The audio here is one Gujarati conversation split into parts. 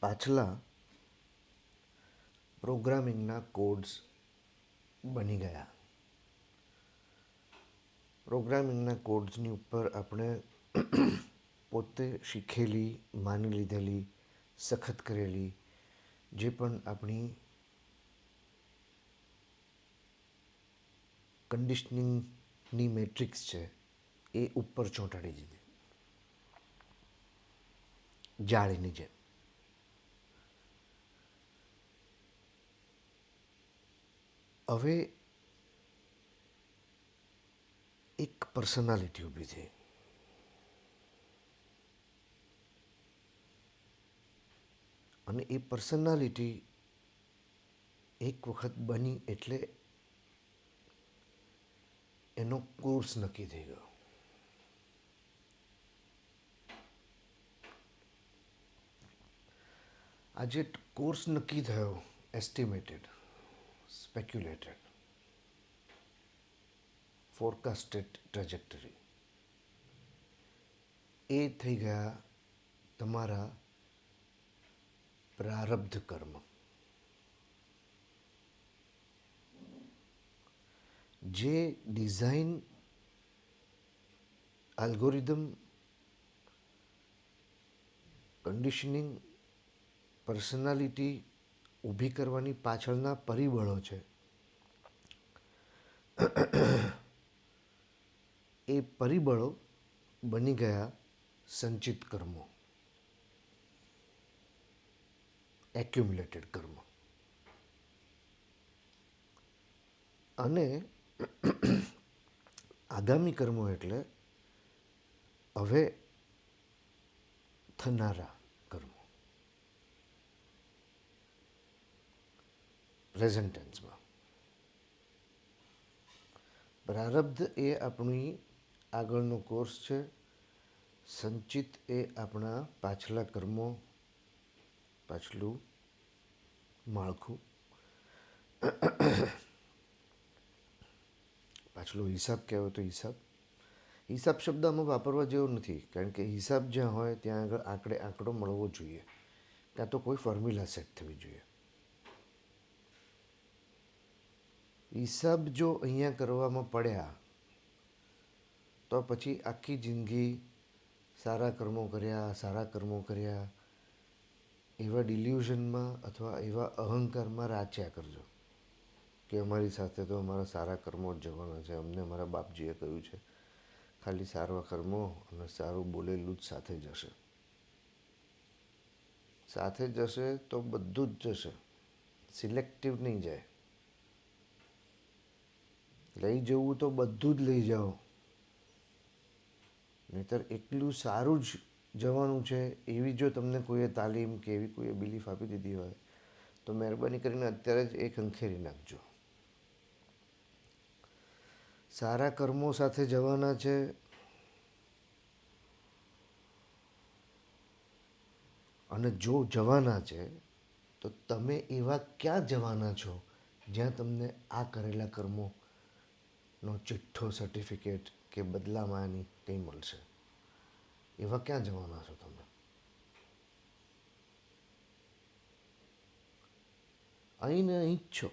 પાછલા પ્રોગ્રામિંગના કોડ્સ બની ગયા. પ્રોગ્રામિંગના કોડ્સની ઉપર આપણે પોતે શીખેલી, માની લીધેલી, સખત કરેલી જે પણ આપણી કન્ડિશનિંગની મેટ્રિક્સ છે એ ઉપર ચોંટાડી દીધી, જાળીની જેમ. હવે એક પર્સનાલિટી ઊભી થઈ, અને એ પર્સનાલિટી એક વખત બની એટલે એનો કોર્સ નક્કી થઈ ગયો. આજે કોર્સ નક્કી થયો, એસ્ટિમેટેડ, સ્પેક્યુલેટેડ, ફોરકાસ્ટેડ ટ્રેજેક્ટરી, એ થઈ ગયા તમારા પ્રારબ્ધ કર્મ. જે ડિઝાઇન એલ્ગોરિધમ, કન્ડિશનિંગ, પર્સનાલિટી ઊભી કરવાની પાછળના પરિબળો છે, એ પરિબળો બની ગયા સંચિત કર્મો, એક્યુમ્યુલેટેડ કર્મ. અને આગામી કર્મો એટલે હવે થનારા કર્મો, પ્રેઝન્ટ ટેન્સમાં. પ્રારબ્ધ એ આપણી આગળનો કોર્સ છે, સંચિત એ આપણા પાછલા કર્મો, પાછલું માળખું, પાછલો હિસાબ કહેવાય તો હિસાબ. હિસાબ શબ્દ આમાં વાપરવા જેવો નથી, કારણ કે હિસાબ જ્યાં હોય ત્યાં આગળ આંકડો મળવો જોઈએ, કાં તો કોઈ ફોર્મ્યુલા સેટ થવી જોઈએ. હિસાબ જો અહીંયા કરવામાં પડ્યા તો પછી આખી જિંદગી સારા કર્મો કર્યા એવા ડિલ્યુઝનમાં અથવા એવા અહંકારમાં રાચ્યા કરજો કે અમારી સાથે તો અમારા સારા કર્મો જ જવાના છે, અમને અમારા બાપજીએ કહ્યું છે ખાલી સારા કર્મો અને સારું બોલેલું જ સાથે જશે. સાથે જશે તો બધું જ જશે, સિલેક્ટિવ નહીં જાય. લઈ જવું તો બધું જ લઈ જાઓ, નહીંતર એકલું સારું જ જવાનું છે એવી જો તમને કોઈએ તાલીમ કે એવી કોઈએ બિલીફ આપી દીધી હોય તો મહેરબાની કરીને અત્યારે જ એ ખંખેરી નાખજો. સારા કર્મો સાથે જવાના છે, અને જો જવાના છે તો તમે એવા ક્યાં જવાના છો જ્યાં તમને આ કરેલા કર્મોનો ચિઠ્ઠો, સર્ટિફિકેટ કે બદલામાંની કંઈ મળશે? એવા ક્યાં જવાના છો તમે? અહીં ને અહીં જ છો,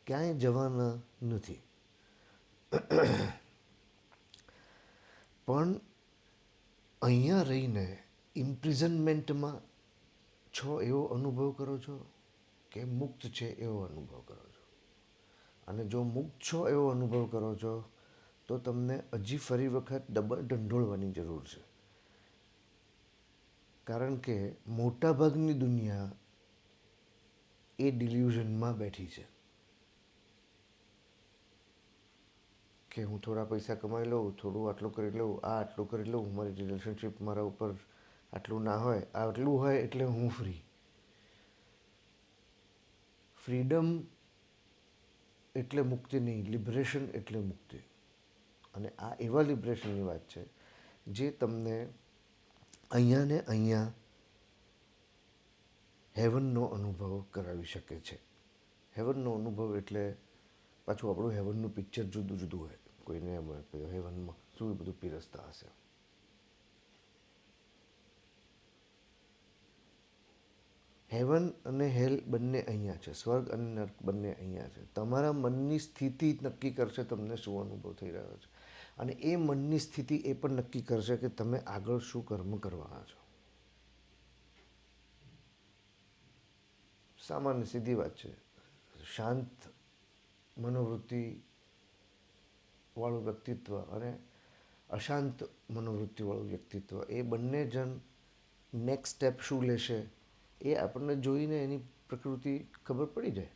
ક્યાંય જવાના નથી. પણ અહીંયા રહીને ઇમ્પ્રિઝનમેન્ટમાં છો એવો અનુભવ કરો છો કે મુક્ત છે એવો અનુભવ કરો છો? અને જો મુક્ત છો એવો અનુભવ કરો છો તો તમને હજી ફરી વખત ડબલ ઢંઢોળવાની જરૂર છે, કારણ કે મોટાભાગની દુનિયા એ ડિલ્યુઝનમાં બેઠી છે કે હું થોડા પૈસા કમાઈ લઉં, થોડું આટલું કરી લઉં, આટલું કરી લઉં, મારી રિલેશનશિપ મારા ઉપર આટલું ના હોય, આટલું હોય એટલે હું ફ્રી. ફ્રીડમ એટલે મુક્તિ નહીં, લિબરેશન એટલે મુક્તિ. અને આ એવા લિબરેશનની વાત છે જે તમને અહીંયા ને અહીંયા હેવનનો અનુભવ કરાવી શકે છે. હેવનનો અનુભવ એટલે પાછું આપણું હેવનનું પિક્ચર જુદું જુદું હોય. કોઈને એમ હોય કે હેવનમાં શું બધું પીરસતા હશે. હેવન અને હેલ બંને અહીંયા છે, સ્વર્ગ અને નર્ક બંને અહીંયા છે. તમારા મનની સ્થિતિ નક્કી કરશે તમને શું અનુભવ થઈ રહ્યો છે, અને એ મનની સ્થિતિ એ પણ નક્કી કરશે કે તમે આગળ શું કર્મ કરવાના છો. સામાન્ય સીધી વાત છે. શાંત મનોવૃત્તિ વાળું વ્યક્તિત્વ અને અશાંત મનોવૃત્તિવાળું વ્યક્તિત્વ, એ બંને જણ નેક્સ્ટ સ્ટેપ શું લેશે એ આપણને જોઈને એની પ્રકૃતિ ખબર પડી જાય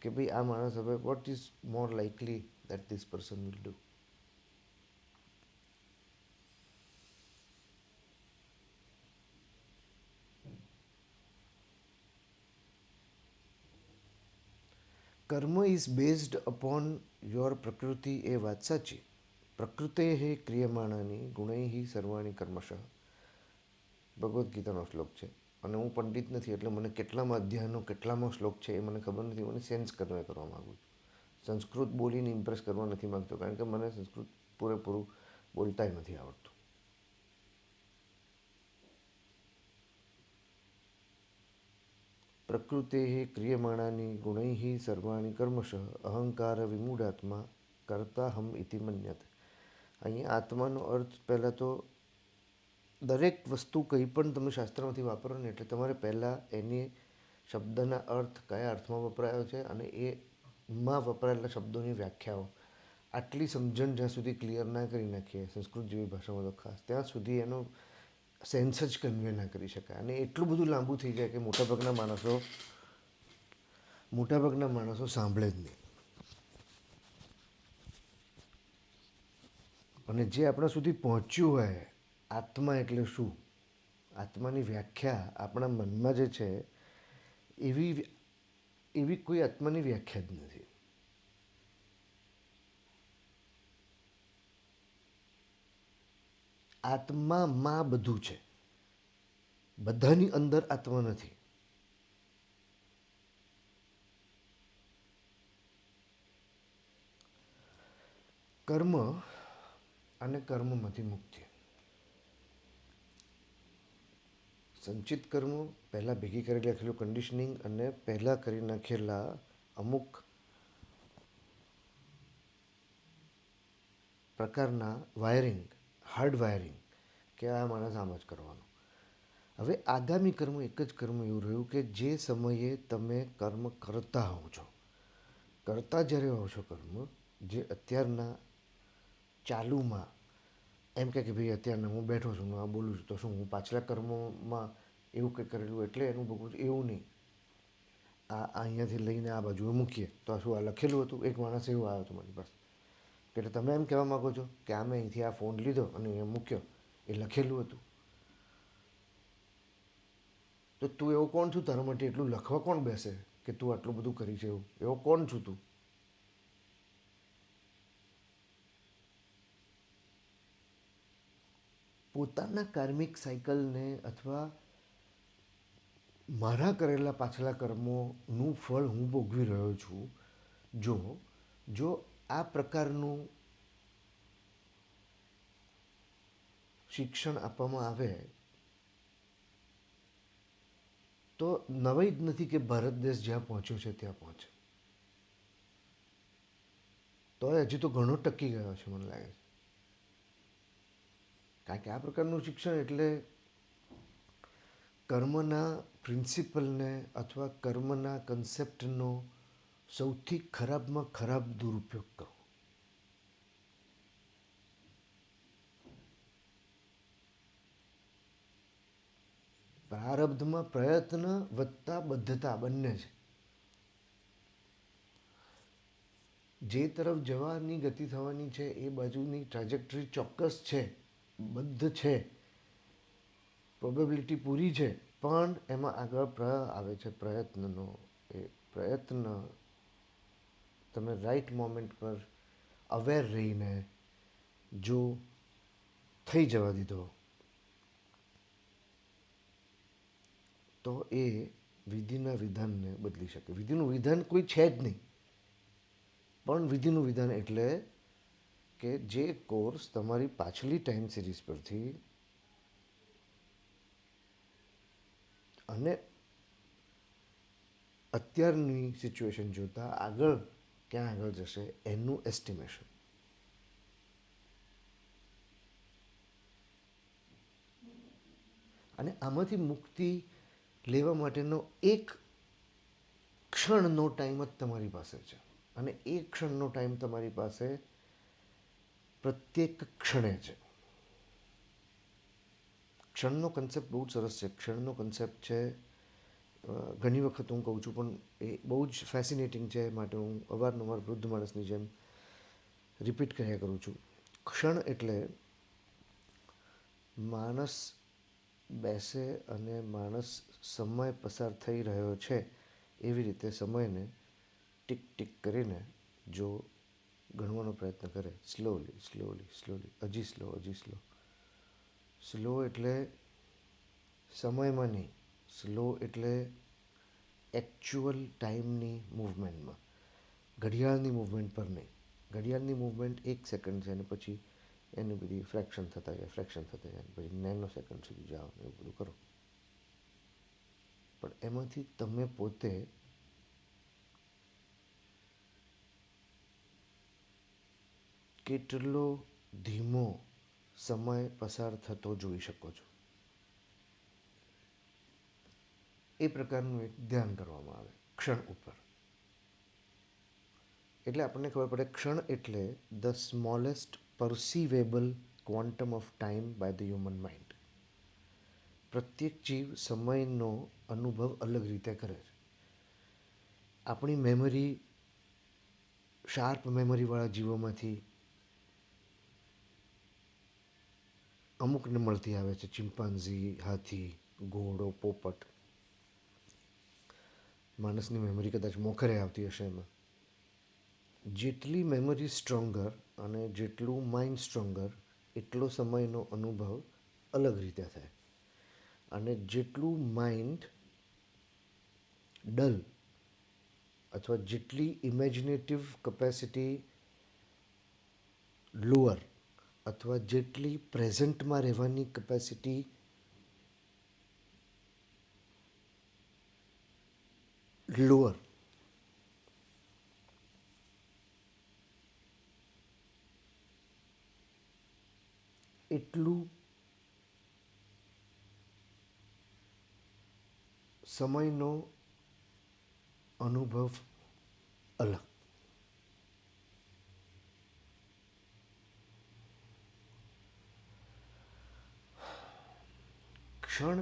કે ભાઈ આ માણસ હવે what is more likely that this person will do. કર્મ ઇઝ બેઝડ અપોન યોર પ્રકૃતિ, એ વાત સાચી. પ્રકૃતે ક્રિયમાણાની ગુણૈ સર્વાણી કર્મશઃ, ભગવદ્ ગીતાનો શ્લોક છે. અને હું પંડિત નથી એટલે મને કેટલામાં અધ્યાયનો કેટલામાં શ્લોક છે એ મને ખબર નથી. મને સેન્સ કન્વે કરવા માગું છું. સંસ્કૃત બોલીને ઇમ્પ્રેસ કરવા નથી માગતો, કારણ કે મને સંસ્કૃત પૂરેપૂરું બોલતાય નથી આવડતું. પ્રકૃતે ક્રિયમાણાની ગુણૈ સર્વાણી કર્મશઃ અહંકાર વિમૂઢાત્મા કર્તા હમ ઇતિ મન્યતે. અહીંયા આત્માનો અર્થ પહેલાં તો દરેક વસ્તુ કંઈ પણ તમે શાસ્ત્રમાંથી વાપરો ને એટલે તમારે પહેલાં એની શબ્દના અર્થ કયા અર્થમાં વપરાયો છે અને એમાં વપરાયેલા શબ્દોની વ્યાખ્યાઓ, આટલી સમજણ જ્યાં સુધી ક્લિયર ના કરી નાખીએ સંસ્કૃત જેવી ભાષામાં તો ખાસ, ત્યાં સુધી એનો સેન્સ જ કન્વે ના કરી શકાય. અને એટલું બધું લાંબુ થઈ જાય કે મોટાભાગના માણસો સાંભળે જ નહીં. અને જે આપણા સુધી પહોંચ્યું હોય, આત્મા એટલે શું, આત્માની વ્યાખ્યા આપણા મનમાં જે છે એવી એવી કોઈ આત્માની વ્યાખ્યા જ નથી. આત્મામાં બધું છે, બધાની અંદર આત્મા નથી. કર્મ અને કર્મમાંથી મુક્તિ. સંચિત કર્મ, પહેલાં ભેગી કરી નાખેલું કન્ડિશનિંગ અને પહેલાં કરી નાખેલા અમુક પ્રકારના વાયરિંગ, હાર્ડ વાયરિંગ, કે આ માણસ આમ જ કરવાનો. હવે આગામી કર્મ એક જ કર્મ એવું રહ્યું કે જે સમયે તમે કર્મ કરતા હોવ છો, કરતા જ્યારે હોવ છો કર્મ, જે અત્યારના ચાલુમાં એમ કે ભાઈ અત્યારના હું બેઠો છું, હું આ બોલું છું, તો શું હું પાછલા કર્મોમાં એવું કંઈ કરેલું એટલે એનું ભોગવું છું એવું નહીં. અહીંયાથી લઈને આ બાજુએ મૂકીએ તો શું આ લખેલું હતું? એક માણસ એવું આવ્યો હતો મારી પાસે, એટલે તમે એમ કહેવા માગો છો કે આ મેં અહીંથી આ ફોન લીધો અને અહીંયા મૂક્યો, એ લખેલું હતું? તો તું એવો કોણ છું તારા માટે એટલું લખવા કોણ બેસે કે તું આટલું બધું કરી છે? એવો કોણ છું તું? પોતાના કાર્મિક સાયકલને અથવા મારા કરેલા પાછલા કર્મોનું ફળ હું ભોગવી રહ્યો છું. જો આ પ્રકારનું શિક્ષણ આપવામાં આવે તો નવાઈ જ નથી કે ભારત દેશ જ્યાં પહોંચ્યો છે ત્યાં પહોંચે. તો હજી તો ઘણો ટકી ગયો છે મને લાગે છે. કારણ કે આ પ્રકારનું શિક્ષણ એટલે કર્મના પ્રિન્સિપલને અથવા કર્મના કન્સેપ્ટનો સૌથી ખરાબમાં ખરાબ દુરુપયોગ કરવો. પ્રારબ્ધમાં પ્રયત્ન વત્તા બદ્ધતા બંને છે. જે તરફ જવાની ગતિ થવાની છે એ બાજુની ટ્રેજેક્ટરી ચોક્કસ છે, બદ્ધ છે, પ્રોબેબિલિટી પૂરી છે, પણ એમાં આગળ આવે છે પ્રયત્નનો. એ પ્રયત્ન તમે રાઈટ મોમેન્ટ પર અવેર રહીને જો થઈ જવા દીધો તો એ વિધિના વિધાનને બદલી શકે. વિધિનું વિધાન કોઈ છે જ નહીં, પણ વિધિનું વિધાન એટલે કે જે કોર્સ તમારી પાછલી ટાઈમ સિરીઝ પરથી અને અત્યારની સિચ્યુએશન જોતાં આગળ ક્યાં આગળ જશે એનું એસ્ટિમેશન. અને આમાંથી મુક્તિ લેવા માટેનો એક ક્ષણનો ટાઈમ જ તમારી પાસે છે. અને એ ક્ષણનો ટાઈમ તમારી પાસે પ્રત્યેક ક્ષણે છે. ક્ષણનો કન્સેપ્ટ બહુ જ સરસ છે. ક્ષણનો કન્સેપ્ટ છે, ઘણી વખત હું કહું છું, પણ એ બહુ જ ફેસિનેટિંગ છે, માટે હું અવારનવાર વૃદ્ધ માણસની જેમ રિપીટ કર્યા કરું છું. ક્ષણ એટલે માણસ બેસે અને માણસ સમય પસાર થઈ રહ્યો છે એવી રીતે સમયને ટીક ટીક કરીને જો ગણવાનો પ્રયત્ન કરે, સ્લોલી સ્લોલી સ્લોલી, હજી સ્લો, હજી સ્લો. સ્લો એટલે સમયમાં નહીં, સ્લો એટલે એકચ્યુઅલ ટાઈમની મૂવમેન્ટમાં, ઘડિયાળની મૂવમેન્ટ પર નહીં. ઘડિયાળની મૂવમેન્ટ 1 સેકન્ડ છે અને પછી એની બધી ફ્રેક્શન થતા જાય પછી નેનો સેકન્ડ સુધી જાઓ ને એવું બધું કરો. પણ એમાંથી તમે પોતે કેટલો ધીમો સમય પસાર થતો જોઈ શકો છો, એ પ્રકારનું એક ધ્યાન કરવામાં આવે ક્ષણ ઉપર. એટલે આપણને ખબર પડે ક્ષણ એટલે the smallest perceivable quantum of time by the human mind. પ્રત્યેક જીવ સમયનો અનુભવ અલગ રીતે કરે છે. આપણી મેમરી શાર્પ મેમરીવાળા જીવોમાંથી અમુકને મળતી આવે છે. ચિમ્પાન્ઝી, હાથી, ઘોડો, પોપટ. માણસની મેમરી કદાચ મોખરે આવતી હશે એમાં. જેટલી મેમરી સ્ટ્રોંગર અને જેટલું માઇન્ડ સ્ટ્રોંગર એટલો સમયનો અનુભવ અલગ રીતે થાય. અને જેટલું માઇન્ડ ડલ અથવા જેટલી ઇમેજિનેટિવ કેપેસિટી લોઅર અથવા જેટલી પ્રેઝન્ટમાં રહેવાની કેપેસિટી લોઅર, એટલું સમયનો અનુભવ અલગ. ક્ષણ,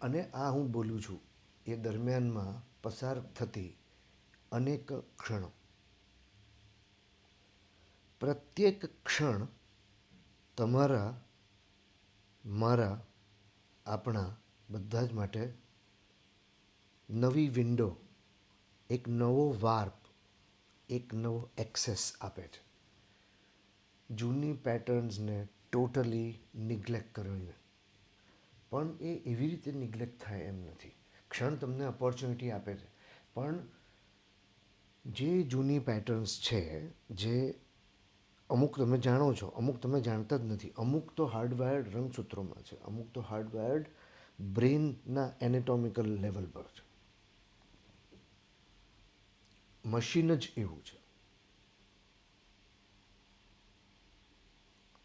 અને આ હું બોલું છું એ દરમિયાનમાં પસાર થતી અનેક ક્ષણો, પ્રત્યેક ક્ષણ તમારા, મારા, આપણા બધા જ માટે નવી વિન્ડો, એક નવો વાર્પ, એક નવો એક્સેસ આપે છે. જૂની પેટર્ન્સને ટોટલી નિગ્લેક્ટ કરીને. પણ એ એવી રીતે નિગ્લેક્ટ થાય એમ નથી. ક્ષણ તમને ઓપોર્ચ્યુનિટી આપે છે, પણ જે જૂની પેટર્ન્સ છે, જે અમુક તમે જાણો છો, અમુક તમે જાણતા જ નથી, અમુક તો હાર્ડવાયર્ડ રંગસૂત્રોમાં છે, અમુક તો હાર્ડવાયર્ડ બ્રેઇનના એનેટોમિકલ લેવલ પર છે. મશીન જ એવું છે.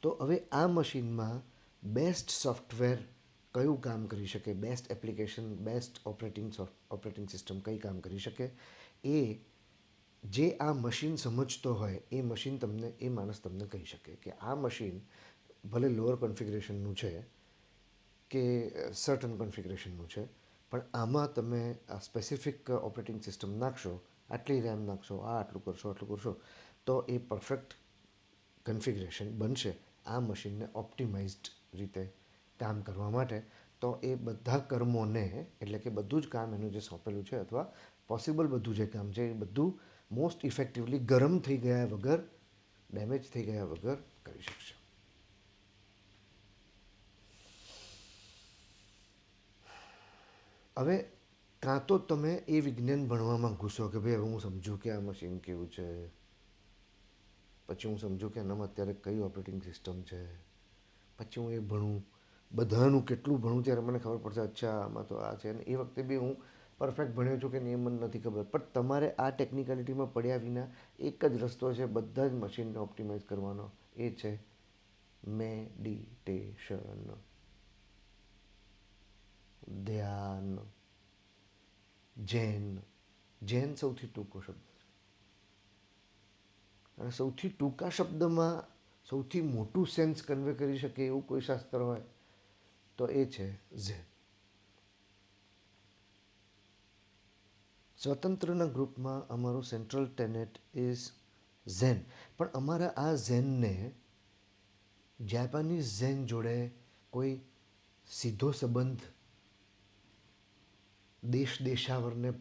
તો હવે આ મશીનમાં બેસ્ટ સોફ્ટવેર કયું કામ કરી શકે, best application, best operating system કઈ કામ કરી શકે, એ જે આ મશીન સમજતો હોય એ મશીન તમને, એ માણસ તમને કહી શકે કે આ મશીન ભલે લોઅર કોન્ફિગરેશનનું છે કે સર્ટન કોન્ફિગરેશનનું છે, પણ આમાં તમે આ સ્પેસિફિક ઓપરેટિંગ સિસ્ટમ નાખશો, આટલી રેમ નાખશો, આટલું કરશો, આટલું કરશો, તો એ પરફેક્ટ કન્ફિગરેશન બનશે આ મશીનને ઓપ્ટિમાઇઝ્ડ રીતે કામ કરવા માટે. તો એ બધા કર્મોને, એટલે કે બધું જ કામ એનું જે સોંપેલું છે અથવા પોસિબલ બધું જે કામ છે એ બધું મોસ્ટ ઇફેક્ટિવલી ગરમ થઈ ગયા વગર, ડેમેજ થઈ ગયા વગર કરી શકશે. હવે કાં તો તમે એ વિજ્ઞાન ભણવામાં ઘૂસો કે ભાઈ હવે હું સમજું કે આ મશીન કેવું છે, પછી હું સમજું કે એનામાં અત્યારે કઈ ઓપરેટિંગ સિસ્ટમ છે, પછી હું એ ભણું, બધાનું કેટલું ભણું ત્યારે મને ખબર પડશે અચ્છા આમાં તો આ છે. અને એ વખતે બી હું પરફેક્ટ ભણ્યો છું કે નહીં એ મને નથી ખબર. પણ તમારે આ ટેકનિકાલિટીમાં પડ્યા વિના એક જ રસ્તો છે બધા જ મશીનને ઓપ્ટિમાઇઝ કરવાનો, એ છે મેડિટેશન, ધ્યાન. જૈન સૌથી ટૂંકો શબ્દ છે અને સૌથી ટૂંકા શબ્દમાં સૌથી મોટું સેન્સ કન્વે કરી શકે એવું કોઈ શાસ્ત્ર હોય તો એ છે ઝેન. સ્વતંત્રના ગ્રુપમાં અમારું સેન્ટ્રલ ટેનેટ ઇઝ ઝેન. પણ અમારા આ ઝેનને જાપાનીઝ ઝેન જોડે કોઈ સીધો સંબંધ દેશ દેશાવરને